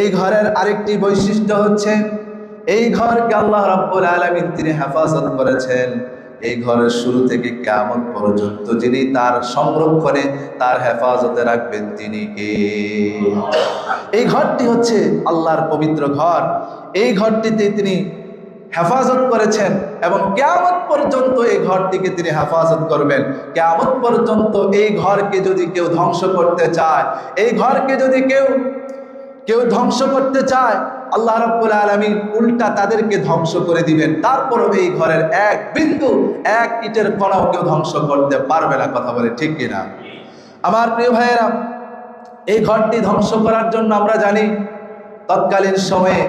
এই ঘরের আরেকটি বৈশিষ্ট্য হচ্ছে এই ঘরকে আল্লাহ রাব্বুল আলামিন তিনি হেফাজত করেছেন। এই ঘরের শুরু থেকে কিয়ামত পর্যন্ত যিনি তার সংরক্ষণে তার হেফাজতে রাখবেন তিনি কে? এই ঘরটি হচ্ছে আল্লাহর পবিত্র ঘর। এই ঘরটিতে তিনি হেফাজত করেছেন এবং কিয়ামত পর্যন্ত এই ঘরটিকে তিনি হেফাজত করবেন। কিয়ামত পর্যন্ত এই ঘরকে যদি কেউ ধ্বংস করতে চায়, এই ঘরকে যদি কেউ ধ্বংস করতে চায়, আল্লাহ রাব্বুল আলামিন উল্টা তাদেরকে ধ্বংস করে দিবেন। তারপরও এই ঘরের এক বিন্দু, এক ইটের কণাও কেউ ধ্বংস করতে পারবে না। কথা বলে ঠিক কিনা? আমার প্রিয় ভাইয়েরা, এই ঘরটি ধ্বংস করার জন্য আমরা জানি তৎকালীন সময়ে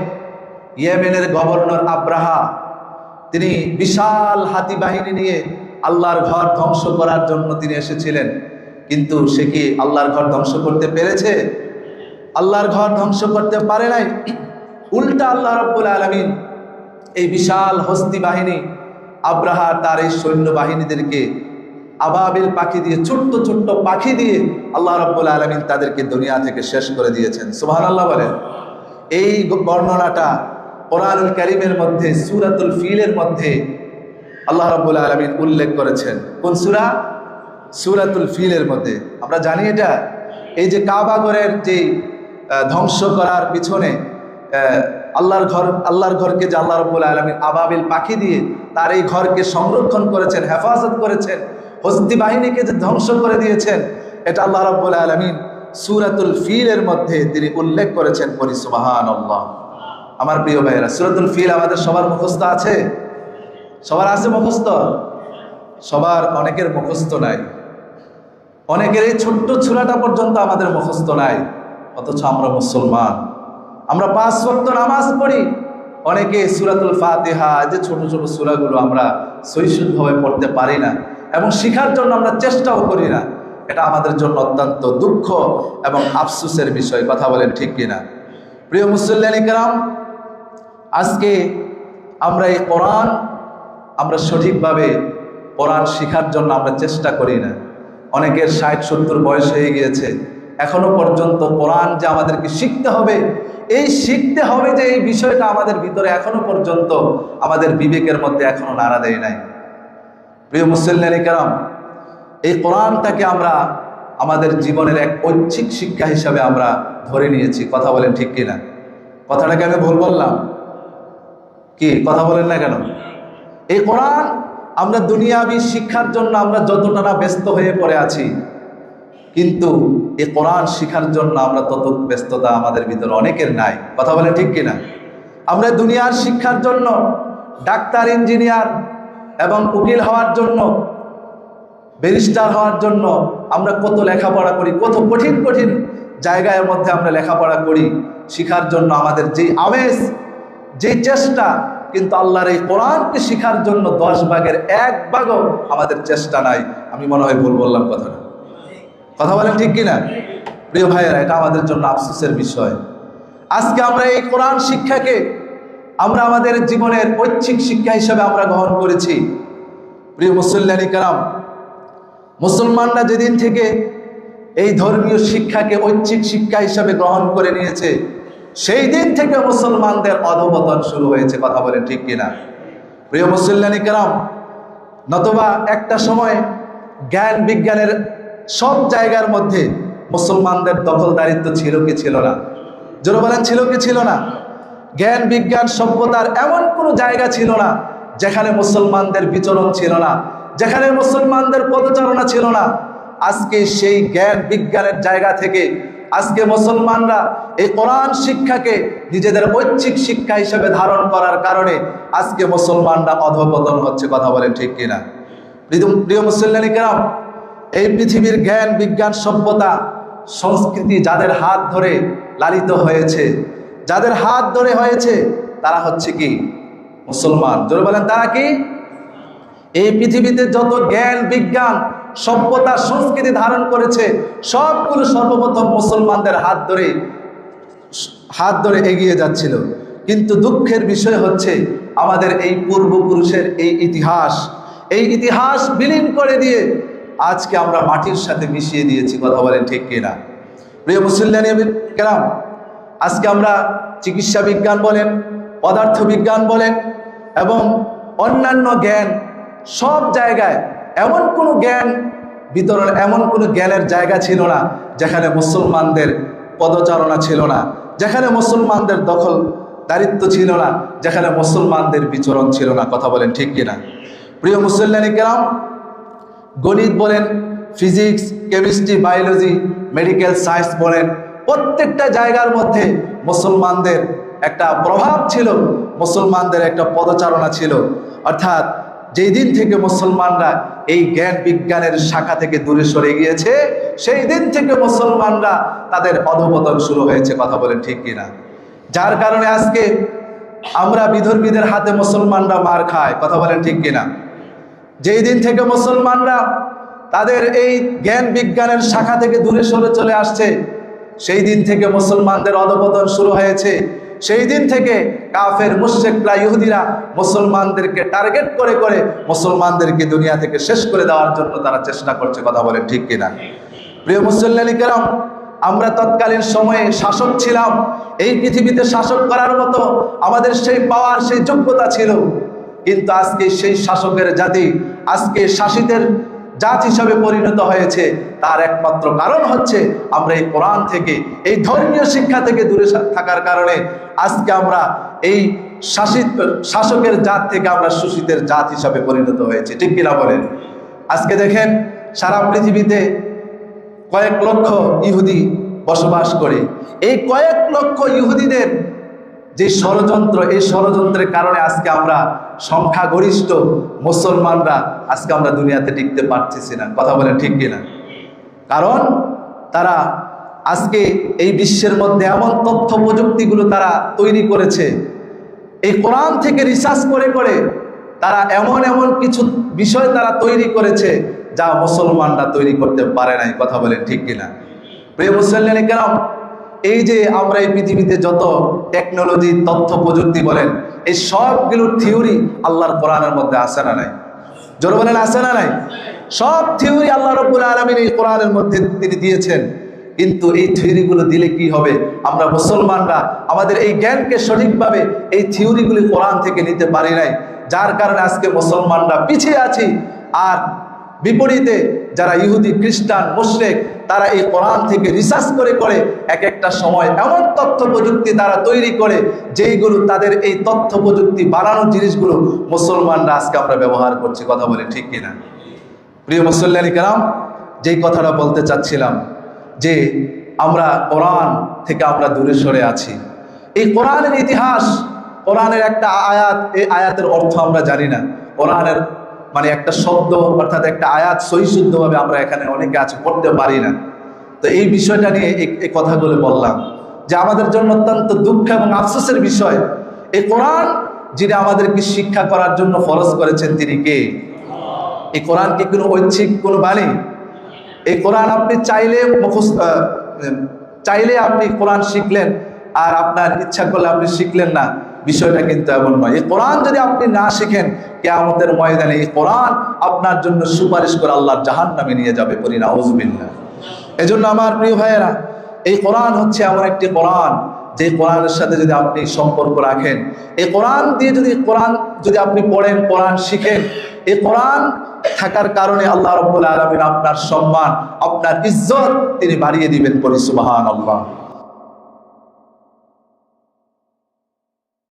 ইয়েমেনের গভর্নর আব্রাহা তিনি বিশাল হাতি বাহিনী নিয়ে আল্লাহর ঘর ধ্বংস করার জন্য তিনি এসেছিলেন। কিন্তু সে কি আল্লাহর ঘর ধ্বংস করতে পেরেছে? আল্লাহর ঘর ধ্বংস করতে পারে নাই। উল্টা আল্লাহ রাব্বুল আলামিন এই বিশাল হস্তি বাহিনী আব্রাহা তার এই সৈন্য বাহিনীদেরকে আবাবিল পাখি দিয়ে, ছোট্ট ছোট্ট পাখি দিয়ে আল্লাহ রাব্বুল আলামিন তাদেরকে দুনিয়া থেকে শেষ করে দিয়েছেন। সুবহানাল্লাহ বলেন। এই বর্ণনাটা কোরআনুল কারীমের মধ্যে সূরাতুল ফিলের মধ্যে আল্লাহ রাব্বুল আলামিন উল্লেখ করেছেন। কোন সূরা? সূরাতুল ফিলের মধ্যে। আমরা জানি এটা এই যে কাবা ঘরের যে ধ্বংস করার পিছনে আল্লাহর ঘরকে যে আল্লাহ রাব্বুল আলামিন আবাবিল পাখি দিয়ে তার এই ঘরকে সংরক্ষণ করেছেন, হেফাজত করেছেন, হস্তি বাহিনীকে যে ধ্বংস করে দিয়েছেন, এটা আল্লাহ রাব্বুল আলামিন সূরাতুল ফিলের মধ্যে তিনি উল্লেখ করেছেন। পড়ি সুবহানাল্লাহ। আমার প্রিয় ভাইয়েরা, সূরাতুল ফিল আমাদের সবার মুখস্থ আছে? সবার আছে মুখস্থ? সবার অনেকের মুখস্থ নাই। অনেকের এই ছোট্ট সূরাটা পর্যন্ত আমাদের মুখস্থ নাই। অথচ আমরা মুসলমান, আমরা 5 ওয়াক্ত নামাজ পড়ি। অনেকে সূরাতুল ফাতিহা, যে ছোট ছোট সূরাগুলো আমরা সহিষ্ণুভাবে পড়তে পারি না এবং শেখার জন্য আমরা চেষ্টাও করি না। এটা আমাদের জন্য অত্যন্ত দুঃখ এবং আফসোসের বিষয়। কথা বলেন ঠিক কিনা? প্রিয় মুসল্লিয়ান কিরাম, আজকে আমরা এই কোরআন আমরা সঠিকভাবে কোরআন শেখার জন্য আমরা চেষ্টা করি না। অনেকের 60-70 বয়স হয়ে গিয়েছে, এখনো পর্যন্ত কোরআন যে আমাদেরকে শিখতে হবে, এই শিখতে হবে যে এই বিষয়টা আমাদের ভিতরে এখনো পর্যন্ত আমাদের বিবেকের মধ্যে এখনো নাড়া দেয় নাই। প্রিয় মুসল্লিয়ান কিরাম, এই কোরআনটাকে আমরা আমাদের জীবনের এক ঐচ্ছিক শিক্ষা হিসাবে আমরা ধরে নিয়েছি। কথা বলেন ঠিক কিনা? কথাটাকে আমি ভুল বললাম কি? কথা বলেন না কেন? এই কোরআন আমরা দুনিয়াবি শিক্ষার জন্য আমরা যতটা না ব্যস্ত হয়ে পড়ে আছি, কিন্তু এই কোরআন শিখার জন্য আমরা তত ব্যস্ততা আমাদের ভিতরে অনেকের নাই। কথা বলেন ঠিক কিনা? আমরা দুনিয়ার শিক্ষার জন্য ডাক্তার, ইঞ্জিনিয়ার এবং উকিল হওয়ার জন্য, ব্যারিস্টার হওয়ার জন্য আমরা কত লেখাপড়া করি, কত কঠিন কঠিন জায়গার মধ্যে আমরা লেখাপড়া করি শিখার জন্য। আমাদের যেই আবেশ, যেই চেষ্টা, কিন্তু আল্লাহর এই কোরআনকে শিখার জন্য 10 ভাগের 1 ভাগও আমাদের চেষ্টা নাই। আমি মনে হয় ভুল বললাম কথাটা? কথা বলেন ঠিক কিনা? প্রিয় ভাইয়েরা, এটা আমাদের জন্য আফসোসের বিষয়। আজকে আমরা এই কোরআন শিক্ষাকে আমরা আমাদের জীবনের ঐচ্ছিক শিক্ষা হিসেবে আমরা গ্রহণ করেছি। প্রিয় মুসল্লিয়ান কিরাম, মুসলমানরা যেদিন থেকে এই ধর্মীয় শিক্ষাকে ঐচ্ছিক শিক্ষা হিসেবে গ্রহণ করে নিয়েছে, সেই দিন থেকে মুসলমানদের অধঃপতন শুরু হয়েছে। কথা বলেন ঠিক কিনা? প্রিয় মুসল্লিয়ান কিরাম, নতুবা একটা সময় জ্ঞান বিজ্ঞানের সব জায়গার মধ্যে মুসলমানদের দখলদারিত্ব ছিল কি ছিল না? জোরে বলেন, ছিল কি ছিল না? জ্ঞান বিজ্ঞান সভ্যতার এমন কোনো জায়গা ছিল না যেখানে মুসলমানদের বিচরণ ছিল না, যেখানে মুসলমানদের পদচারণা ছিল না। আজকে সেই জ্ঞান বিজ্ঞানের জায়গা থেকে আজকে মুসলমানরা এই কোরআন শিক্ষাকে নিজেদের ঐচ্ছিক শিক্ষা হিসেবে ধারণ করার কারণে আজকে মুসলমানরা অধঃপতন হচ্ছে। কথা বলেন ঠিক কিনা? প্রিয় মুসল্লিয়ান কিরাম, এই পৃথিবীর জ্ঞান বিজ্ঞান সভ্যতা সংস্কৃতি যাদের হাত ধরে লালিত হয়েছে, যাদের হাত ধরে হয়েছে, তারা হচ্ছে কি? মুসলমান। জোরে বলেন, তারা কি? এই পৃথিবীতে যত জ্ঞান বিজ্ঞান সভ্যতা সংস্কৃতি ধারণ করেছে সবগুলো সর্বপ্রথম মুসলমানদের হাত ধরে এগিয়ে যাচ্ছিল। কিন্তু দুঃখের বিষয় হচ্ছে আমাদের এই পূর্বপুরুষের এই ইতিহাস বিলীন করে দিয়ে আজকে আমরা মাটির সাথে মিশিয়ে দিয়েছি। কথা বলেন ঠিক কিনা? প্রিয় মুসল্লিয়ান কিরাম, আজকে আমরা চিকিৎসা বিজ্ঞান বলেন, পদার্থ বিজ্ঞান বলেন এবং অন্যান্য জ্ঞান, সব জায়গায় এমন কোনো জ্ঞান বিতরণ, এমন কোনো জ্ঞানের জায়গা ছিল না যেখানে মুসলমানদের পদচারণা ছিল না, যেখানে মুসলমানদের দখল দারিত্ব ছিল না, যেখানে মুসলমানদের বিচরণ ছিল না। কথা বলেন ঠিক কিনা? প্রিয় মুসল্লানি কেরাম, গণিত বলেন, physics, chemistry, biology, medical science বলেন, প্রত্যেকটা জায়গার মধ্যে মুসলমানদের একটা প্রভাব ছিল, মুসলমানদের একটা পদচারণা ছিল। অর্থাৎ যেই দিন থেকে মুসলমানরা এই জ্ঞান বিজ্ঞানের শাখা থেকে দূরে সরে গিয়েছে, সেই দিন থেকে মুসলমানরা তাদের অধঃপতন শুরু হয়েছে। কথা বলেন ঠিক কিনা? যার কারণে আজকে আমরা বিধর্মীদের হাতে মুসলমানরা মার খায়। কথা বলেন ঠিক কিনা? যেই দিন থেকে মুসলমানরা তাদের এই জ্ঞান বিজ্ঞানের শাখা থেকে দূরে সরে চলে আসছে, সেই দিন থেকে মুসলমানদের অধঃপতন শুরু হয়েছে। সেই দিন থেকে কাফের মুশরিকরা, ইহুদিরা মুসলমানদেরকে টার্গেট করে করে মুসলমানদেরকে দুনিয়া থেকে শেষ করে দেওয়ার জন্য তারা চেষ্টা করছে। কথা বলেন ঠিক কিনা? প্রিয় মুসল্লানি কেরাম, আমরা তৎকালীন সময়ে শাসক ছিলাম, এই পৃথিবীতে শাসক করার মতো আমাদের সেই পাওয়ার, সেই যোগ্যতা ছিল। কিন্তু আজকে সেই শাসকের জাতি আজকে শাসিতের জাত হিসাবে পরিণত হয়েছে। তার একমাত্র কারণ হচ্ছে আমরা এই কোরআন থেকে, এই ধর্মীয় শিক্ষা থেকে দূরে থাকার কারণে আজকে আমরা এই শাসকের জাত থেকে আমরা শোষিতের জাত হিসাবে পরিণত হয়েছে। ঠিক কিনা বলেন? আজকে দেখেন সারা পৃথিবীতে কয়েক লক্ষ ইহুদি বসবাস করে। এই কয়েক লক্ষ ইহুদিদের যে ষড়যন্ত্র, এই ষড়যন্ত্রের কারণে আজকে আমরা সংখ্যাগরিষ্ঠ মুসলমানরা আজকে আমরা দুনিয়াতে টিকতে পারতেছি না। কথা বলেন ঠিক কিনা? কারণ তারা আজকে এই বিশ্বের মধ্যে এমন তথ্য প্রযুক্তিগুলো তারা তৈরি করেছে, এই কোরআন থেকে রিসার্চ করে করে তারা এমন এমন কিছু বিষয় তারা তৈরি করেছে যা মুসলমানরা তৈরি করতে পারে নাই। কথা বলেন ঠিক কিনা? প্রিয় মুসল্লিয়ান কেরাম, এই যে আমরা এই পৃথিবীতে যত টেকনোলজি, তথ্য প্রযুক্তি বলেন, এই সবগুলোর থিওরি আল্লাহর কোরআনের মধ্যে আছে না নাই? জোরে বলেন, আছে না নাই? সব থিওরি আল্লাহ রাব্বুল আলামিন এই কোরআনের মধ্যে তিনি দিয়েছেন। কিন্তু এই থিওরিগুলো দিলে কি হবে? আমরা মুসলমানরা আমাদের এই জ্ঞানকে সঠিকভাবে এই থিওরিগুলি কোরআন থেকে নিতে পারি নাই, যার কারণে আজকে মুসলমানরা পিছিয়ে আছি। আর বিপরীতে যারা ইহুদি, খ্রিস্টান, মুশরিক, তারা এই কোরআন থেকে রিসার্চ করে করে এক একটা সময় এমন তথ্য প্রযুক্তি তারা তৈরি করে, যেইগুলো তাদের এই তথ্য প্রযুক্তি বানানোর জিনিসগুলো মুসলমানরা আজকে আমরা ব্যবহার করছি। কথা বলে ঠিক কিনা? প্রিয় মুসল্লিয়ান কেরাম, যেই কথাটা বলতে চাচ্ছিলাম যে আমরা কোরআন থেকে আমরা দূরে সরে আছি। এই কোরআনের ইতিহাস, কোরআনের একটা আয়াত, এই আয়াতের অর্থ আমরা জানি না। কোরআনের মানে একটা শব্দ, অর্থাৎ একটা আয়াত সহিশুদ্ধভাবে আমরা এখানে অনেকে আছে পড়তে পারি না। তো এই বিষয়টা নিয়ে এই কথাগুলো বললাম যে আমাদের জন্য অত্যন্ত দুঃখ এবং আফসোসের বিষয়। এই কোরআন যিনি আমাদেরকে শিক্ষা করার জন্য ফরজ করেছেন, তিনি কে? এই কোরআন কি কোনো ঐচ্ছিক কোনো বাণী? এই কোরআন আপনি চাইলে আপনি কোরআন শিখলেন আর আপনার ইচ্ছা করলে আপনি শিখলেন না, বিষয়টা কিন্তু এমন নয়। এই কোরআন যদি আপনি না শিখেন, কিয়ামতের ময়দানে এই কোরআন আপনার জন্য সুপারিশ করে আল্লাহর জাহান্নামে নিয়ে যাবে। পড়ি নাউযুবিল্লাহ। এজন্য আমার প্রিয় ভাইয়েরা, এই কোরআন হচ্ছে এমন একটি কোরআন, যে কোরআনের সাথে যদি আপনি সম্পর্ক রাখেন, এই কোরআন দিয়ে যদি আপনি পড়েন, কোরআন শিখেন, এই কোরআন থাকার কারণে আল্লাহ রাব্বুল আলামিন আপনার সম্মান, আপনার ইজ্জত তিনি বাড়িয়ে দিবেন। পড়ি সুবহানাল্লাহ।